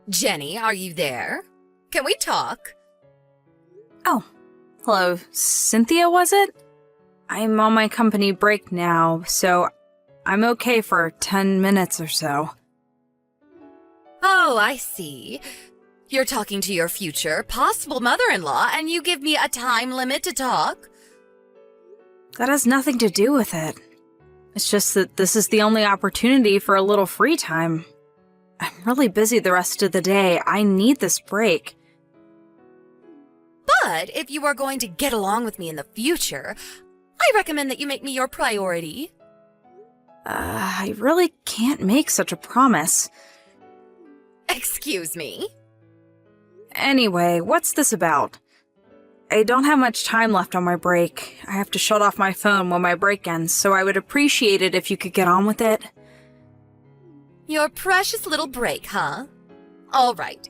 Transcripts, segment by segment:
Jenny, are you there? Can we talk? Oh, hello, Cynthia, was it? I'm on my company break now, so I'm okay for 10 minutes or so. Oh, I see. You're talking to your future, possible mother-in-law, and you give me a time limit to talk? That has nothing to do with it. It's just that this is the only opportunity for a little free time. I'm really busy the rest of the day. I need this break. But if you are going to get along with me in the future, I recommend that you make me your priority. I really can't make such a promise. Excuse me? Anyway, what's this about? I don't have much time left on my break. I have to shut off my phone when my break ends, so I would appreciate it if you could get on with it. Your precious little break, huh? All right.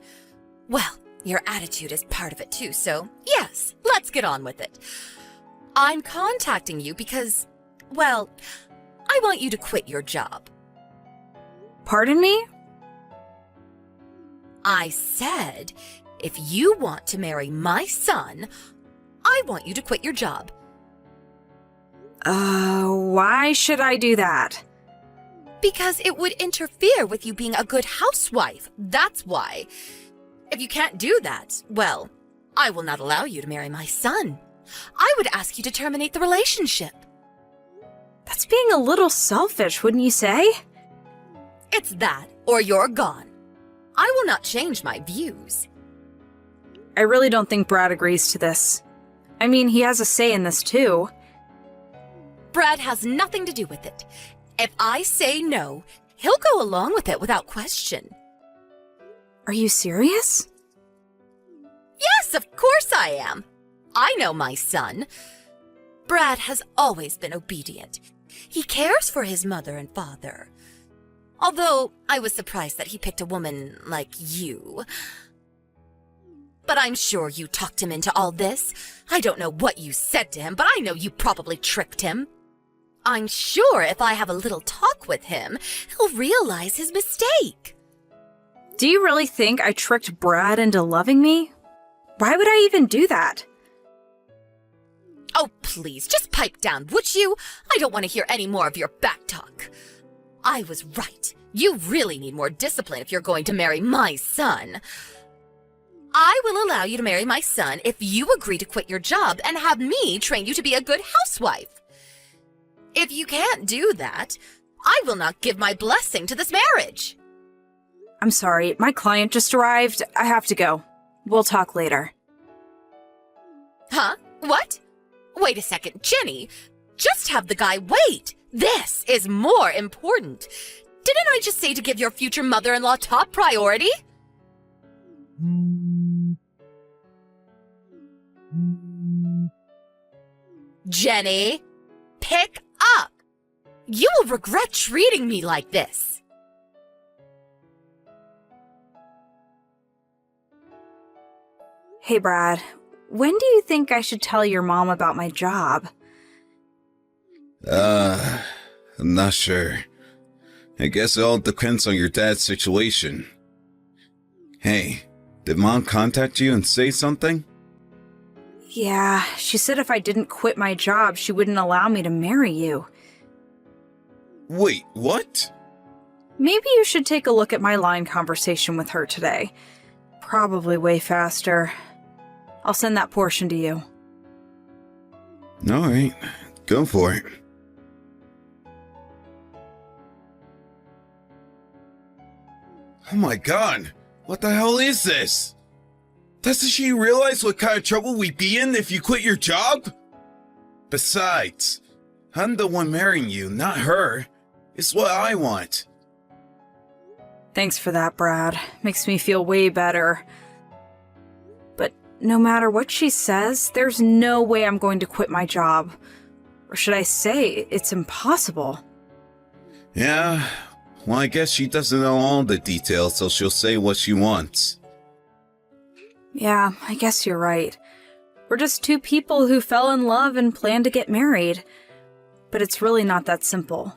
Well, your attitude is part of it too, so yes, let's get on with it. I'm contacting you because, well, I want you to quit your job. Pardon me? I said, if you want to marry my son, I want you to quit your job. Why should I do that? Because it would interfere with you being a good housewife. That's why. If you can't do that, well, I will not allow you to marry my son. I would ask you to terminate the relationship. That's being a little selfish, wouldn't you say? It's that, or you're gone. I will not change my views. I really don't think Brad agrees to this. I mean, he has a say in this too. Brad has nothing to do with it. If I say no, he'll go along with it without question. Are you serious? Yes, of course I am. I know my son. Brad has always been obedient. He cares for his mother and father. Although I was surprised that he picked a woman like you. But I'm sure you talked him into all this. I don't know what you said to him, but I know you probably tricked him. I'm sure if I have a little talk with him, he'll realize his mistake. Do you really think I tricked Brad into loving me? Why would I even do that? Oh, please, just pipe down, would you? I don't want to hear any more of your back talk. I was right. You really need more discipline if you're going to marry my son. I will allow you to marry my son if you agree to quit your job and have me train you to be a good housewife. If you can't do that, I will not give my blessing to this marriage. I'm sorry, my client just arrived. I have to go. We'll talk later. Huh? What? Wait a second, Jenny. Just have the guy wait. This is more important. Didn't I just say to give your future mother-in-law top priority? Jenny, pick up. You will regret treating me like this. Hey, Brad. When do you think I should tell your mom about my job? I'm not sure. I guess it all depends on your dad's situation. Hey, did Mom contact you and say something? Yeah, she said if I didn't quit my job, she wouldn't allow me to marry you. Wait, what? Maybe you should take a look at my line conversation with her today. Probably way faster. I'll send that portion to you. Alright, go for it. Oh my god, what the hell is this? Doesn't she realize what kind of trouble we'd be in if you quit your job? Besides, I'm the one marrying you, not her. It's what I want. Thanks for that, Brad. Makes me feel way better. But no matter what she says, there's no way I'm going to quit my job. Or should I say, it's impossible. Yeah, well, I guess she doesn't know all the details, so she'll say what she wants. Yeah, I guess you're right. We're just two people who fell in love and plan to get married. But it's really not that simple.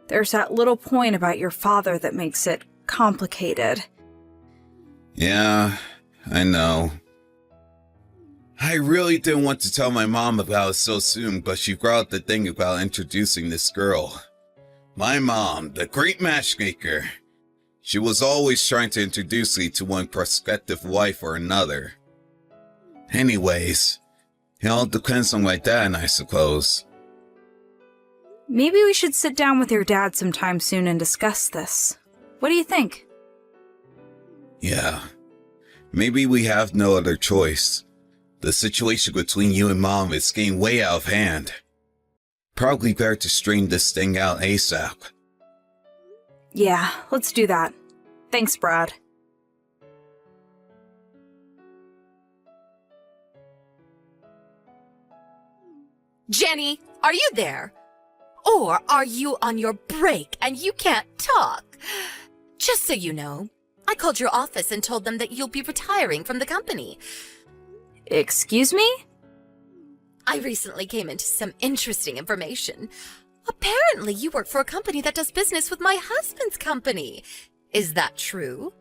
There's that little point about your father that makes it complicated. Yeah, I know. I really didn't want to tell my mom about it so soon, but she brought up the thing about introducing this girl. My mom, the great matchmaker. She was always trying to introduce me to one prospective wife or another. Anyways, it all depends on my dad, I suppose. Maybe we should sit down with your dad sometime soon and discuss this. What do you think? Yeah, maybe we have no other choice. The situation between you and Mom is getting way out of hand. Probably better to straighten this thing out ASAP. Yeah, let's do that. Thanks, Brad. Jenny, are you there? Or are you on your break and you can't talk? Just so you know, I called your office and told them that you'll be retiring from the company. Excuse me? I recently came into some interesting information. Apparently, you work for a company that does business with my husband's company. Is that true?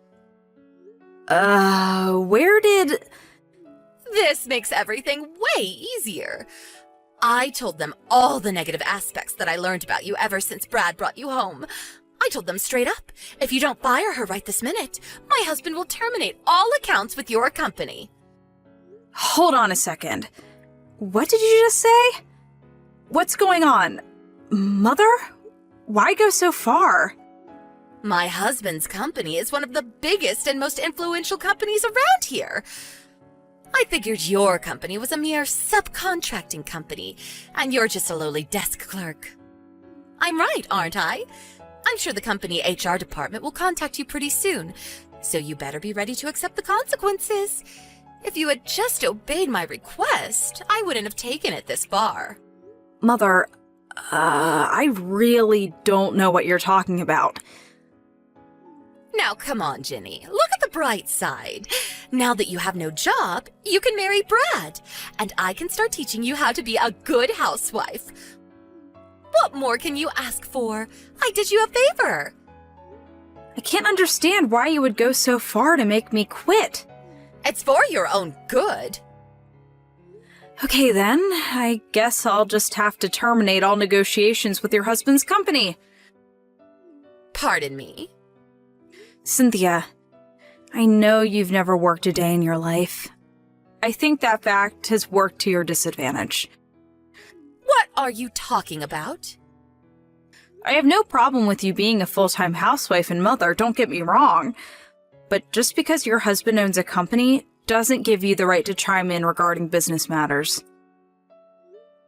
Where did... This makes everything way easier. I told them all the negative aspects that I learned about you ever since Brad brought you home. I told them straight up, if you don't fire her right this minute, my husband will terminate all accounts with your company. Hold on a second. What did you just say? What's going on? Mother? Why go so far? My husband's company is one of the biggest and most influential companies around here. I figured your company was a mere subcontracting company, and you're just a lowly desk clerk. I'm right, aren't I? I'm sure the company HR department will contact you pretty soon, so you better be ready to accept the consequences. If you had just obeyed my request, I wouldn't have taken it this far. Mother, I really don't know what you're talking about. Now come on, Jenny. Look at the bright side. Now that you have no job, you can marry Brad, and I can start teaching you how to be a good housewife. What more can you ask for? I did you a favor. I can't understand why you would go so far to make me quit. It's for your own good. Okay then, I guess I'll just have to terminate all negotiations with your husband's company. Pardon me? Cynthia, I know you've never worked a day in your life. I think that fact has worked to your disadvantage. What are you talking about? I have no problem with you being a full-time housewife and mother, don't get me wrong. But just because your husband owns a company doesn't give you the right to chime in regarding business matters.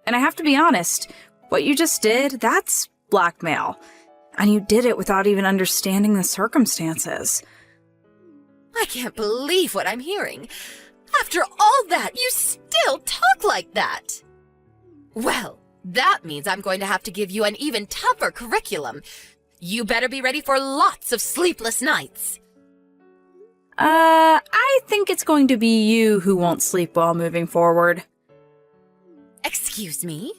And I have to be honest, what you just did, that's blackmail. And you did it without even understanding the circumstances. I can't believe what I'm hearing. After all that, you still talk like that. Well, that means I'm going to have to give you an even tougher curriculum. You better be ready for lots of sleepless nights. I think it's going to be you who won't sleep well moving forward. Excuse me?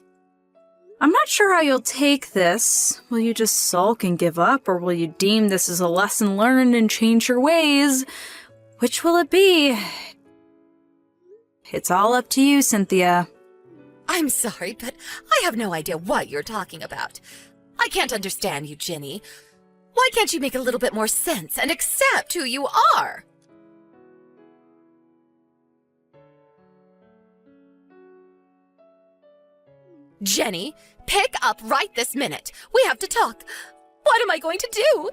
I'm not sure how you'll take this. Will you just sulk and give up, or will you deem this as a lesson learned and change your ways? Which will it be? It's all up to you, Cynthia. I'm sorry, but I have no idea what you're talking about. I can't understand you, Jenny. Why can't you make a little bit more sense and accept who you are? Jenny, pick up right this minute. We have to talk. What am I going to do?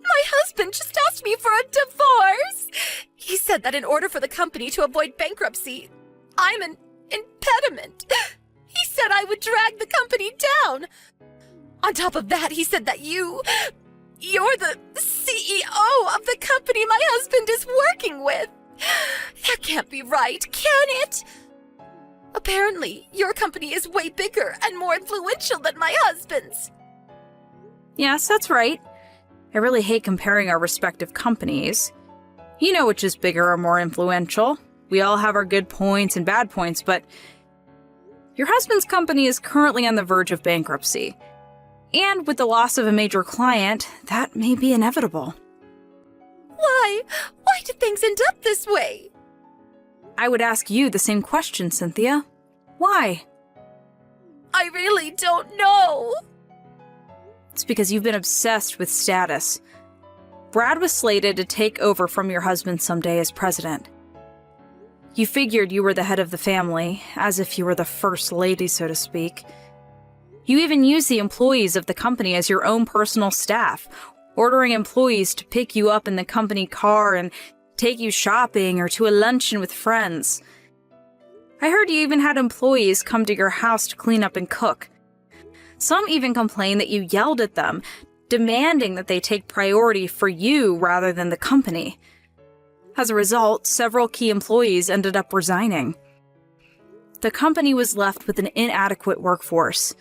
My husband just asked me for a divorce. He said that in order for the company to avoid bankruptcy, I'm an impediment. He said I would drag the company down. On top of that, he said that you're the CEO of the company my husband is working with. That can't be right, can it? Apparently, your company is way bigger and more influential than my husband's. Yes, that's right. I really hate comparing our respective companies. You know which is bigger or more influential. We all have our good points and bad points, but your husband's company is currently on the verge of bankruptcy. And with the loss of a major client, that may be inevitable. Why? Why did things end up this way? I would ask you the same question, Cynthia. Why? I really don't know. It's because you've been obsessed with status. Brad was slated to take over from your husband someday as president. You figured you were the head of the family, as if you were the first lady, so to speak. You even used the employees of the company as your own personal staff, ordering employees to pick you up in the company car and take you shopping or to a luncheon with friends. I heard you even had employees come to your house to clean up and cook. Some even complained that you yelled at them, demanding that they take priority for you rather than the company. As a result, several key employees ended up resigning. The company was left with an inadequate workforce.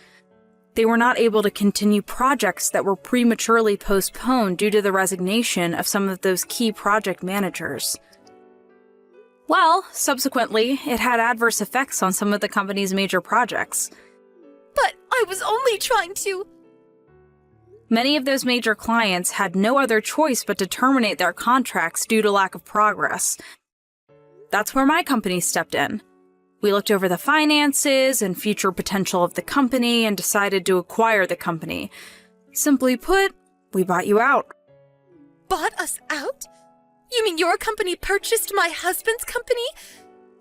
They were not able to continue projects that were prematurely postponed due to the resignation of some of those key project managers. Well, subsequently, it had adverse effects on some of the company's major projects. But I was only trying to... Many of those major clients had no other choice but to terminate their contracts due to lack of progress. That's where my company stepped in. We looked over the finances and future potential of the company and decided to acquire the company. Simply put, we bought you out. Bought us out? You mean your company purchased my husband's company?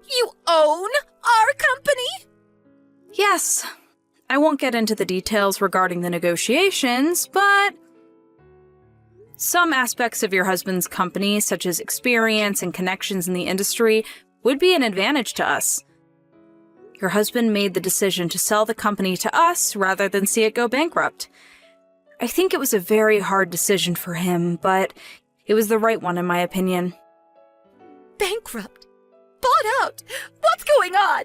You own our company? Yes. I won't get into the details regarding the negotiations, but some aspects of your husband's company, such as experience and connections in the industry, would be an advantage to us. Your husband made the decision to sell the company to us rather than see it go bankrupt. I think it was a very hard decision for him, but it was the right one in my opinion. Bankrupt? Bought out? What's going on?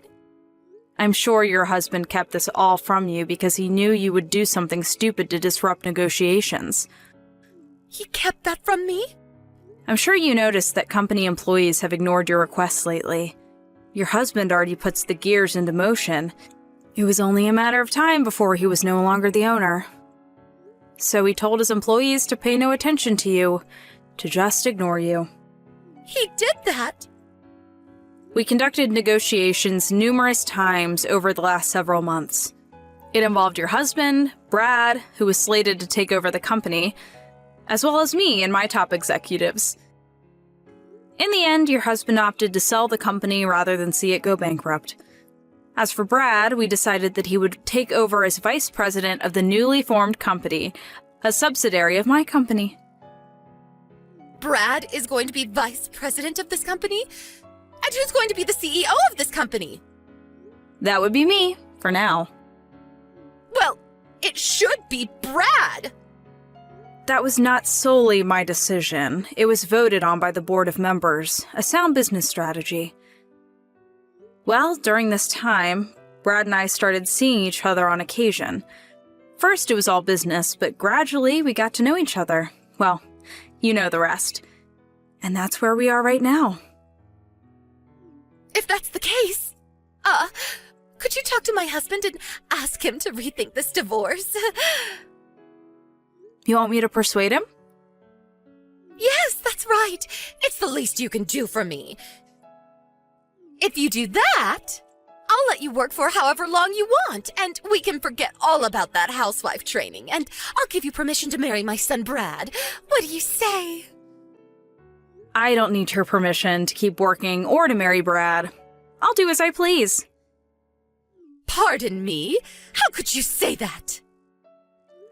I'm sure your husband kept this all from you because he knew you would do something stupid to disrupt negotiations. He kept that from me? I'm sure you noticed that company employees have ignored your requests lately. Your husband already puts the gears into motion. It was only a matter of time before he was no longer the owner. So he told his employees to pay no attention to you, to just ignore you. He did that? We conducted negotiations numerous times over the last several months. It involved your husband, Brad, who was slated to take over the company, as well as me and my top executives. In the end, your husband opted to sell the company rather than see it go bankrupt. As for Brad, we decided that he would take over as vice president of the newly formed company, a subsidiary of my company. Brad is going to be vice president of this company? And who's going to be the CEO of this company? That would be me, for now. Well, it should be Brad! That was not solely my decision. It was voted on by the board of members, a sound business strategy. Well, during this time, Brad and I started seeing each other on occasion. First, it was all business, but gradually we got to know each other. Well, you know the rest. And that's where we are right now. If that's the case, could you talk to my husband and ask him to rethink this divorce? You want me to persuade him? Yes, that's right. It's the least you can do for me. If you do that, I'll let you work for however long you want, and we can forget all about that housewife training, and I'll give you permission to marry my son Brad. What do you say? I don't need your permission to keep working or to marry Brad. I'll do as I please. Pardon me? How could you say that?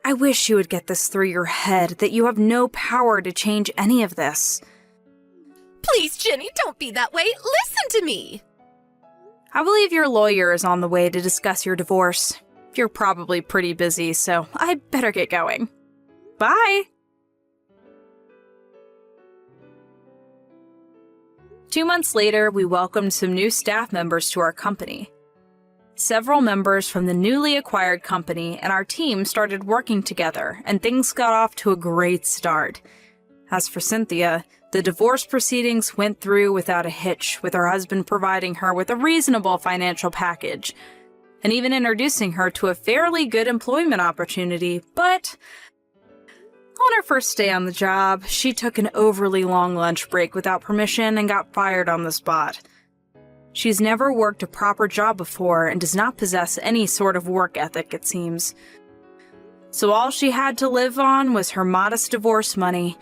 I wish you would get this through your head that you have no power to change any of this. Please, Jenny, don't be that way. Listen to me. I believe your lawyer is on the way to discuss your divorce. You're probably pretty busy, so I better get going. Bye! 2 months later, we welcomed some new staff members to our company. Several members from the newly acquired company and our team started working together, and things got off to a great start. As for Cynthia, the divorce proceedings went through without a hitch, with her husband providing her with a reasonable financial package, and even introducing her to a fairly good employment opportunity, but On her first day on the job, she took an overly long lunch break without permission and got fired on the spot. She's never worked a proper job before and does not possess any sort of work ethic, it seems. So all she had to live on was her modest divorce money,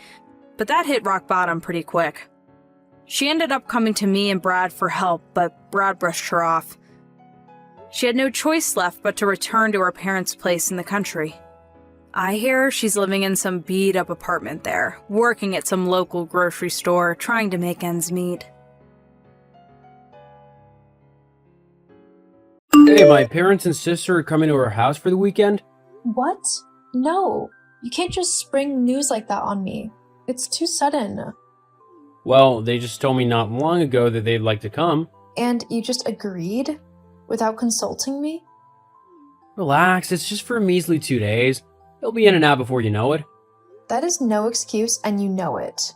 but that hit rock bottom pretty quick. She ended up coming to me and Brad for help, but Brad brushed her off. She had no choice left but to return to her parents' place in the country. I hear she's living in some beat-up apartment there, working at some local grocery store, trying to make ends meet. Hey, my parents and sister are coming to our house for the weekend. What? No. You can't just spring news like that on me. It's too sudden. Well, they just told me not long ago that they'd like to come. And you just agreed? Without consulting me? Relax, it's just for a measly 2 days. They'll be in and out before you know it. That is no excuse, and you know it.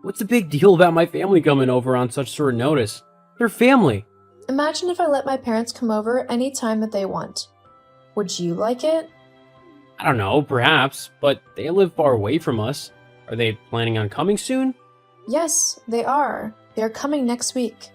What's the big deal about my family coming over on such short notice? They're family. Imagine if I let my parents come over any time that they want. Would you like it? I don't know, perhaps, but they live far away from us. Are they planning on coming soon? Yes, they are. They are coming next week.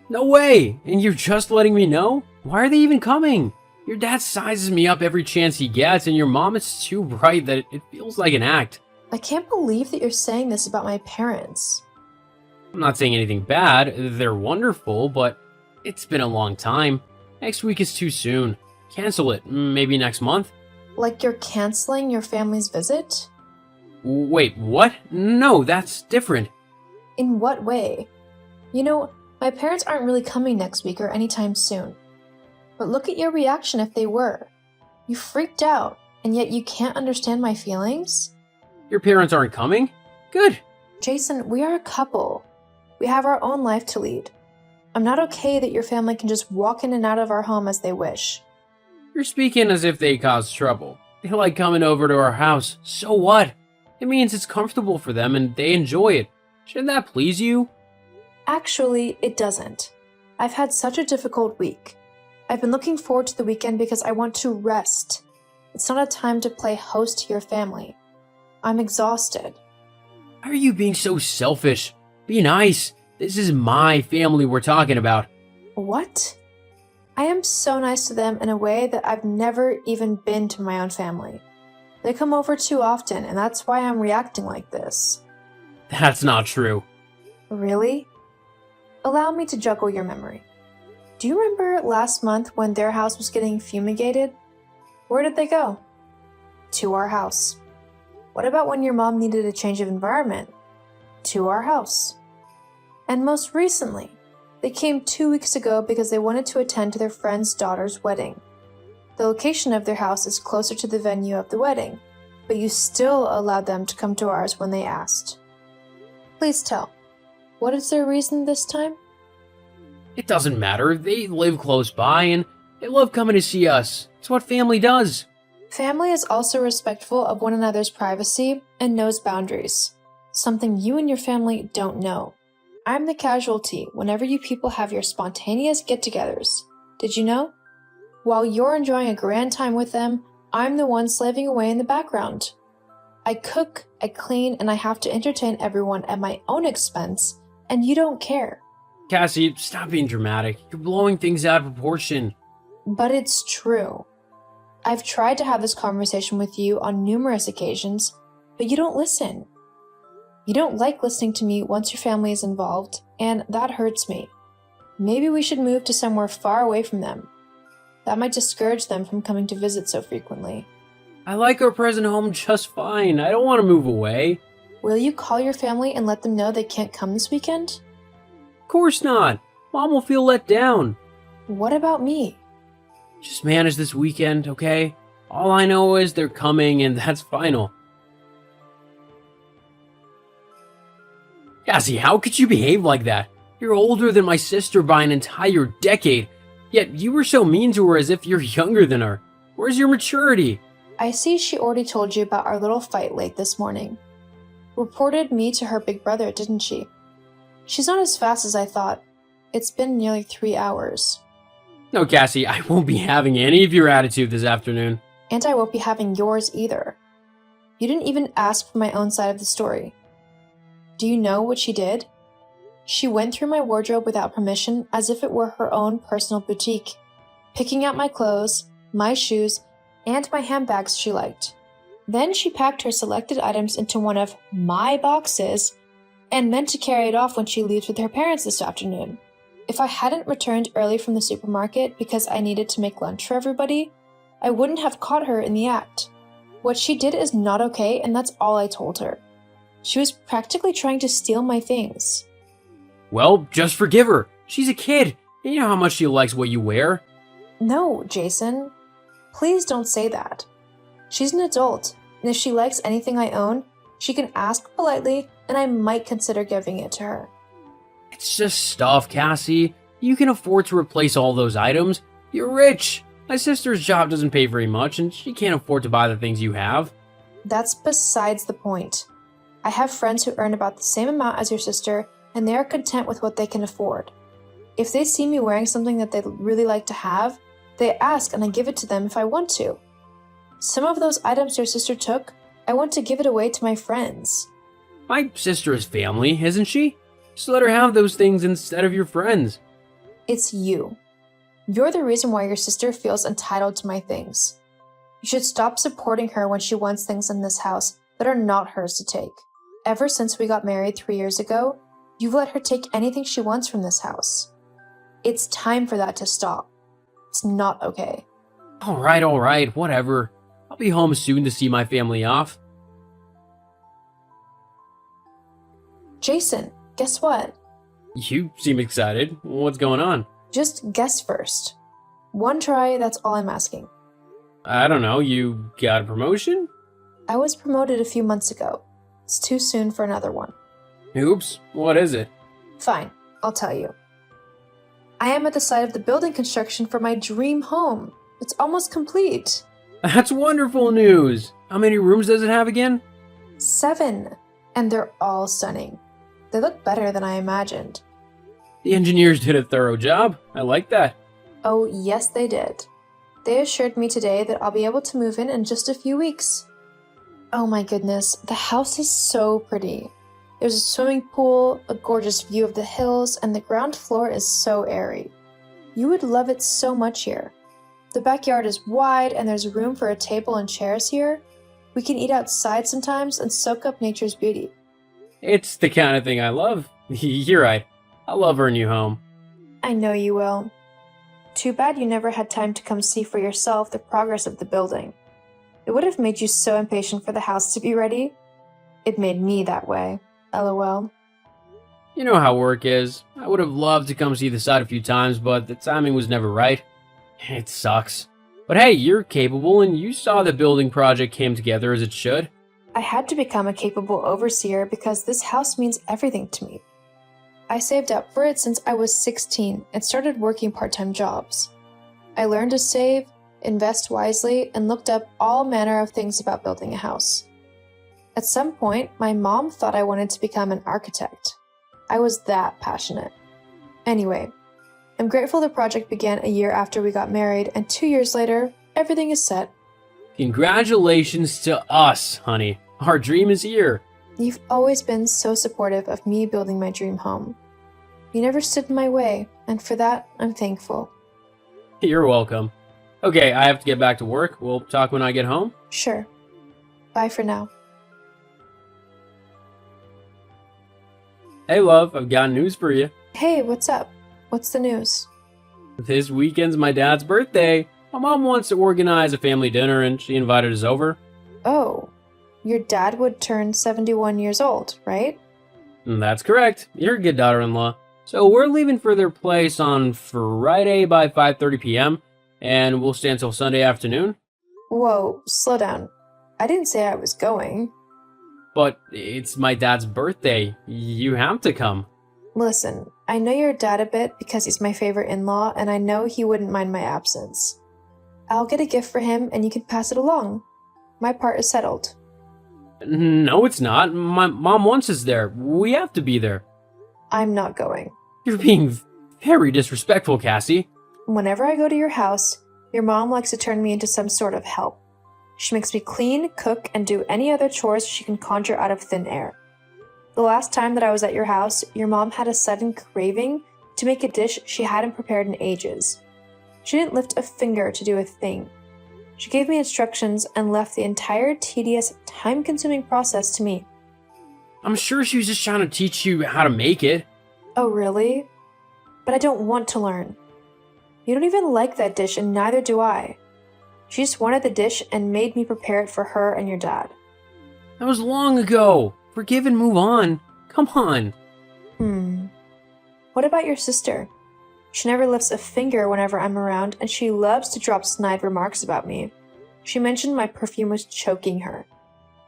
No way! And you're just letting me know? Why are they even coming? Your dad sizes me up every chance he gets, and your mom is too bright that it feels like an act. I can't believe that you're saying this about my parents. I'm not saying anything bad, they're wonderful, but it's been a long time. Next week is too soon. Cancel it, maybe next month. Like you're canceling your family's visit? Wait, what? No, that's different. In what way? You know, my parents aren't really coming next week or anytime soon. But look at your reaction if they were. You freaked out, and yet you can't understand my feelings? Your parents aren't coming? Good. Jason, we are a couple. We have our own life to lead. I'm not okay that your family can just walk in and out of our home as they wish. You're speaking as if they cause trouble. They like coming over to our house. So what? It means it's comfortable for them and they enjoy it. Shouldn't that please you? Actually, it doesn't. I've had such a difficult week. I've been looking forward to the weekend because I want to rest. It's not a time to play host to your family. I'm exhausted. Why are you being so selfish? Be nice. This is my family we're talking about. What? I am so nice to them in a way that I've never even been to my own family. They come over too often, and that's why I'm reacting like this. That's not true. Really? Allow me to juggle your memory. Do you remember last month when their house was getting fumigated? Where did they go? To our house. What about when your mom needed a change of environment? To our house. And most recently, they came 2 weeks ago because they wanted to attend to their friend's daughter's wedding. The location of their house is closer to the venue of the wedding, but you still allowed them to come to ours when they asked. Please tell, what is their reason this time? It doesn't matter. They live close by and they love coming to see us. It's what family does. Family is also respectful of one another's privacy and knows boundaries, something you and your family don't know. I'm the casualty whenever you people have your spontaneous get-togethers. Did you know? While you're enjoying a grand time with them, I'm the one slaving away in the background. I cook, I clean, and I have to entertain everyone at my own expense, and you don't care. Cassie, stop being dramatic. You're blowing things out of proportion. But it's true. I've tried to have this conversation with you on numerous occasions, but you don't listen. You don't like listening to me once your family is involved, and that hurts me. Maybe we should move to somewhere far away from them. That might discourage them from coming to visit so frequently. I like our present home just fine. I don't want to move away. Will you call your family and let them know they can't come this weekend? Of course not. Mom will feel let down. What about me? Just manage this weekend, okay? All I know is they're coming and that's final. Cassie, how could you behave like that? You're older than my sister by an entire decade, yet you were so mean to her as if you're younger than her. Where's your maturity? I see she already told you about our little fight late this morning. Reported me to her big brother, didn't she? She's not as fast as I thought. It's been nearly 3 hours. No, Cassie, I won't be having any of your attitude this afternoon. And I won't be having yours either. You didn't even ask for my own side of the story. Do you know what she did? She went through my wardrobe without permission as if it were her own personal boutique, picking out my clothes, my shoes, and my handbags she liked. Then she packed her selected items into one of my boxes and meant to carry it off when she leaves with her parents this afternoon. If I hadn't returned early from the supermarket because I needed to make lunch for everybody, I wouldn't have caught her in the act. What she did is not okay, and that's all I told her. She was practically trying to steal my things. Well, just forgive her. She's a kid. You know how much she likes what you wear. No, Jason. Please don't say that. She's an adult, and if she likes anything I own, she can ask politely, and I might consider giving it to her. It's just stuff, Cassie. You can afford to replace all those items. You're rich. My sister's job doesn't pay very much, and she can't afford to buy the things you have. That's besides the point. I have friends who earn about the same amount as your sister, and they are content with what they can afford. If they see me wearing something that they'd really like to have, they ask and I give it to them if I want to. Some of those items your sister took, I want to give it away to my friends. My sister is family, isn't she? Just let her have those things instead of your friends. It's you. You're the reason why your sister feels entitled to my things. You should stop supporting her when she wants things in this house that are not hers to take. Ever since we got married 3 years ago, you've let her take anything she wants from this house. It's time for that to stop. It's not okay. All right, whatever. I'll be home soon to see my family off. Jason, guess what? You seem excited. What's going on? Just guess first. One try, that's all I'm asking. I don't know, you got a promotion? I was promoted a few months ago. It's too soon for another one. Oops, what is it? Fine, I'll tell you. I am at the site of the building construction for my dream home. It's almost complete. That's wonderful news. How many rooms does it have again? 7. And they're all stunning. They look better than I imagined. The engineers did a thorough job. I like that. Oh, yes, they did. They assured me today that I'll be able to move in just a few weeks. Oh my goodness, the house is so pretty. There's a swimming pool, a gorgeous view of the hills, and the ground floor is so airy. You would love it so much here. The backyard is wide and there's room for a table and chairs here. We can eat outside sometimes and soak up nature's beauty. It's the kind of thing I love. You're right. I'll love our new home. I know you will. Too bad you never had time to come see for yourself the progress of the building. It would have made you so impatient for the house to be ready. It made me that way. LOL. You know how work is. I would have loved to come see the site a few times, but the timing was never right. It sucks. But hey, you're capable and you saw the building project came together as it should. I had to become a capable overseer because this house means everything to me. I saved up for it since I was 16 and started working part-time jobs. I learned to save, invest wisely, and looked up all manner of things about building a house. At some point, my mom thought I wanted to become an architect. I was that passionate. Anyway, I'm grateful the project began a year after we got married, and 2 years later, everything is set. Congratulations to us, honey. Our dream is here. You've always been so supportive of me building my dream home. You never stood in my way, and for that, I'm thankful. You're welcome. Okay, I have to get back to work. We'll talk when I get home. Sure. Bye for now. Hey, love, I've got news for you. Hey, what's up? What's the news? This weekend's my dad's birthday. My mom wants to organize a family dinner and she invited us over. Oh, your dad would turn 71 years old, right? That's correct. You're a good daughter-in-law. So we're leaving for their place on Friday by 5:30 p.m. and we'll stay until Sunday afternoon. Whoa, slow down. I didn't say I was going. But it's my dad's birthday. You have to come. Listen, I know your dad a bit because he's my favorite in-law, and I know he wouldn't mind my absence. I'll get a gift for him and you can pass it along. My part is settled. No, it's not. My mom wants us there. We have to be there. I'm not going. You're being very disrespectful, Cassie. Whenever I go to your house, your mom likes to turn me into some sort of help. She makes me clean, cook, and do any other chores she can conjure out of thin air. The last time that I was at your house, your mom had a sudden craving to make a dish she hadn't prepared in ages. She didn't lift a finger to do a thing. She gave me instructions and left the entire tedious, time-consuming process to me. I'm sure she was just trying to teach you how to make it. Oh, really? But I don't want to learn. You don't even like that dish, and neither do I. She just wanted the dish and made me prepare it for her and your dad. That was long ago. Forgive and move on. Come on. What about your sister? She never lifts a finger whenever I'm around, and she loves to drop snide remarks about me. She mentioned my perfume was choking her.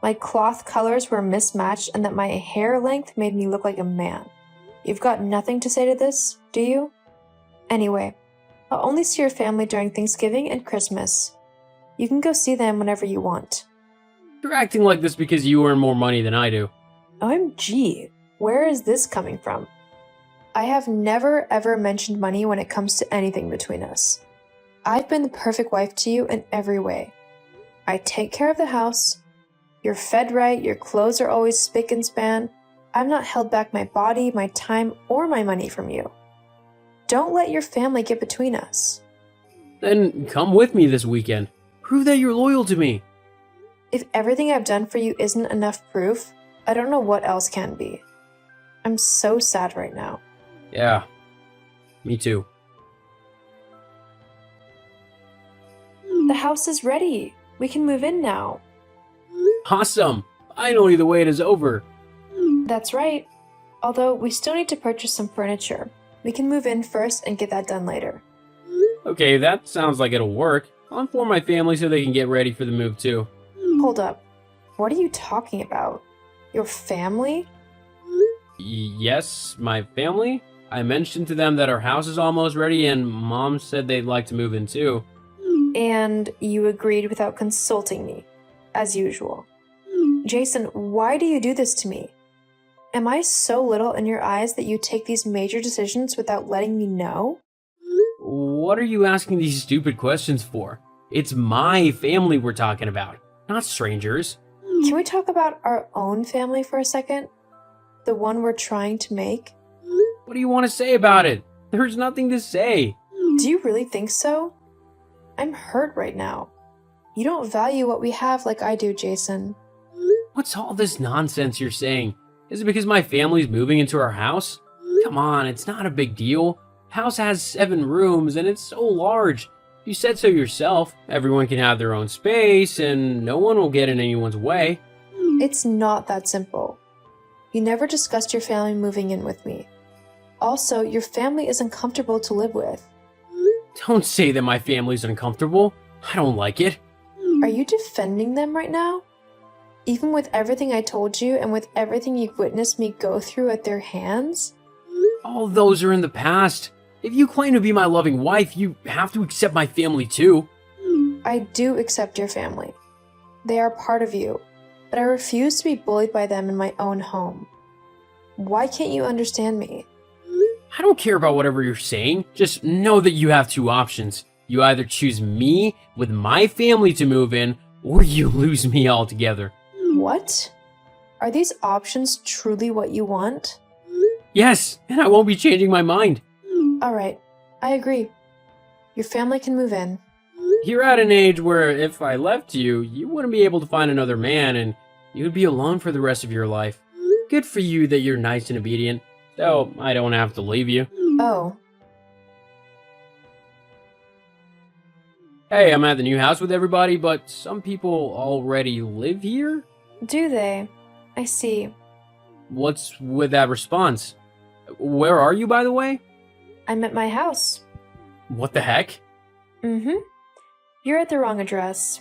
My cloth colors were mismatched, and that my hair length made me look like a man. You've got nothing to say to this, do you? Anyway, I'll only see your family during Thanksgiving and Christmas. You can go see them whenever you want. You're acting like this because you earn more money than I do. OMG, where is this coming from? I have never ever mentioned money when it comes to anything between us. I've been the perfect wife to you in every way. I take care of the house. You're fed right, your clothes are always spick and span. I've not held back my body, my time, or my money from you. Don't let your family get between us. Then come with me this weekend. Prove that you're loyal to me. If everything I've done for you isn't enough proof, I don't know what else can be. I'm so sad right now. Yeah, me too. The house is ready. We can move in now. Awesome! Finally, the wait is over. That's right. Although we still need to purchase some furniture. We can move in first and get that done later. Okay, that sounds like it'll work. I'll inform my family so they can get ready for the move too. Hold up. What are you talking about? Your family? Yes, my family? I mentioned to them that our house is almost ready and Mom said they'd like to move in too. And you agreed without consulting me, as usual. Jason, why do you do this to me? Am I so little in your eyes that you take these major decisions without letting me know? What are you asking these stupid questions for? It's my family we're talking about, not strangers. Can we talk about our own family for a second? The one we're trying to make? What do you want to say about it? There's nothing to say. Do you really think so? I'm hurt right now. You don't value what we have like I do, Jason. What's all this nonsense you're saying? Is it because my family's moving into our house? Come on, it's not a big deal. House has 7 rooms and it's so large. You said so yourself. Everyone can have their own space and no one will get in anyone's way. It's not that simple. You never discussed your family moving in with me. Also, your family is uncomfortable to live with. Don't say that my family's uncomfortable. I don't like it. Are you defending them right now? Even with everything I told you and with everything you've witnessed me go through at their hands? All those are in the past. If you claim to be my loving wife, you have to accept my family too. I do accept your family. They are part of you, but I refuse to be bullied by them in my own home. Why can't you understand me? I don't care about whatever you're saying. Just know that you have 2 options. You either choose me with my family to move in, or you lose me altogether. What? Are these options truly what you want? Yes, and I won't be changing my mind. Alright, I agree. Your family can move in. You're at an age where if I left you, you wouldn't be able to find another man and you'd be alone for the rest of your life. Good for you that you're nice and obedient, so I don't have to leave you. Oh, Hey, I'm at the new house with everybody, but some people already live here? do they? I see. What's with that response? Where are you, by the way? I'm at my house. What the heck? You're at the wrong address.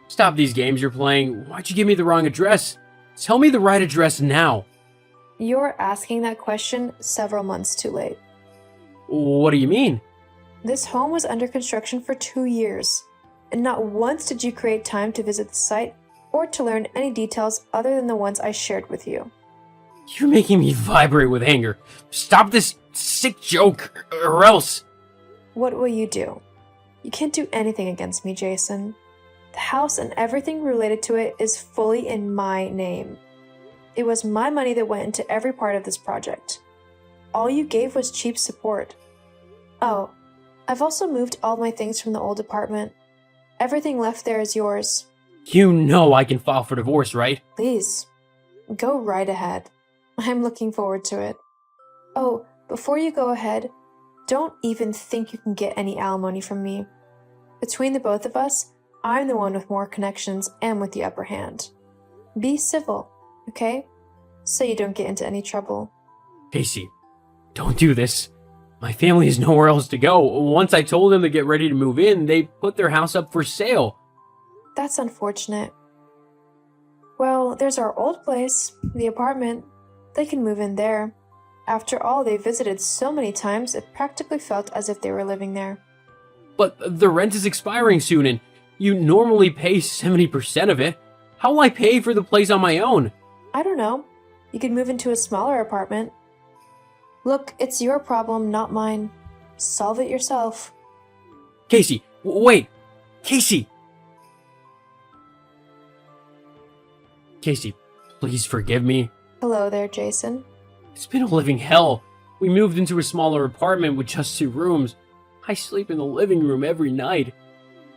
Stop these games you're playing. Why'd you give me the wrong address? Tell me the right address now. You're asking that question several months too late. What do you mean? This home was under construction for 2 years, and not once did you create time to visit the site or to learn any details other than the ones I shared with you. You're making me vibrate with anger. Stop this sick joke, or else. What will you do? You can't do anything against me, Jason. The house and everything related to it is fully in my name. It was my money that went into every part of this project. All you gave was cheap support. Oh, I've also moved all my things from the old apartment. Everything left there is yours. You know I can file for divorce, right? Please, go right ahead. I'm looking forward to it. Oh, before you go ahead, don't even think you can get any alimony from me. Between the both of us, I'm the one with more connections and with the upper hand. Be civil, okay? So you don't get into any trouble. Casey, don't do this. My family has nowhere else to go. Once I told them to get ready to move in, they put their house up for sale. That's unfortunate. Well, there's our old place, the apartment. They can move in there. After all, they visited so many times, it practically felt as if they were living there. But the rent is expiring soon, and you normally pay 70% of it. How will I pay for the place on my own? I don't know. You could move into a smaller apartment. Look, it's your problem, not mine. Solve it yourself. Casey, wait! Casey! Casey, please forgive me. Hello there, Jason. It's been a living hell. We moved into a smaller apartment with just 2 rooms. I sleep in the living room every night.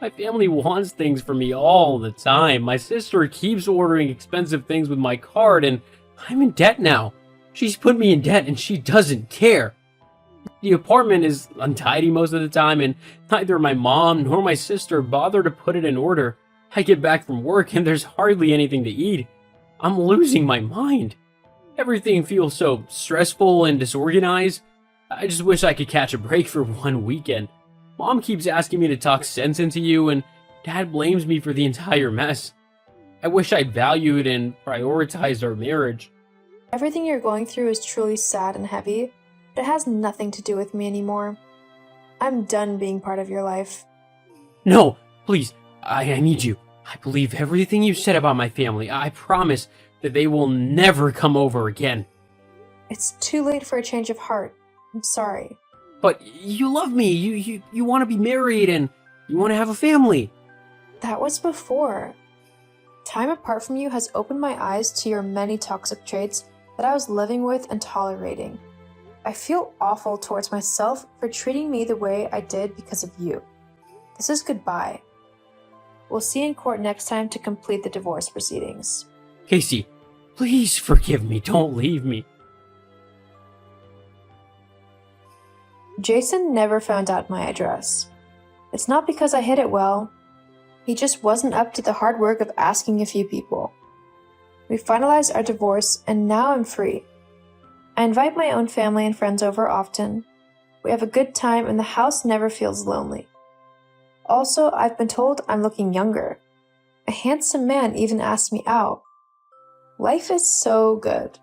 My family wants things from me all the time. My sister keeps ordering expensive things with my card, and I'm in debt now. She's put me in debt, and she doesn't care. The apartment is untidy most of the time, and neither my mom nor my sister bother to put it in order. I get back from work, and there's hardly anything to eat. I'm losing my mind. Everything feels so stressful and disorganized. I just wish I could catch a break for one weekend. Mom keeps asking me to talk sense into you, and Dad blames me for the entire mess. I wish I'd valued and prioritized our marriage. Everything you're going through is truly sad and heavy, but it has nothing to do with me anymore. I'm done being part of your life. No, please, I need you. I believe everything you said about my family. I promise that they will never come over again. It's too late for a change of heart. I'm sorry. But you love me. You want to be married and you want to have a family. That was before. Time apart from you has opened my eyes to your many toxic traits that I was living with and tolerating. I feel awful towards myself for treating me the way I did because of you. This is goodbye. We'll see in court next time to complete the divorce proceedings. Casey, please forgive me. Don't leave me. Jason never found out my address. It's not because I hid it well. He just wasn't up to the hard work of asking a few people. We finalized our divorce, and now I'm free. I invite my own family and friends over often. We have a good time, and the house never feels lonely. Also, I've been told I'm looking younger. A handsome man even asked me out. Life is so good.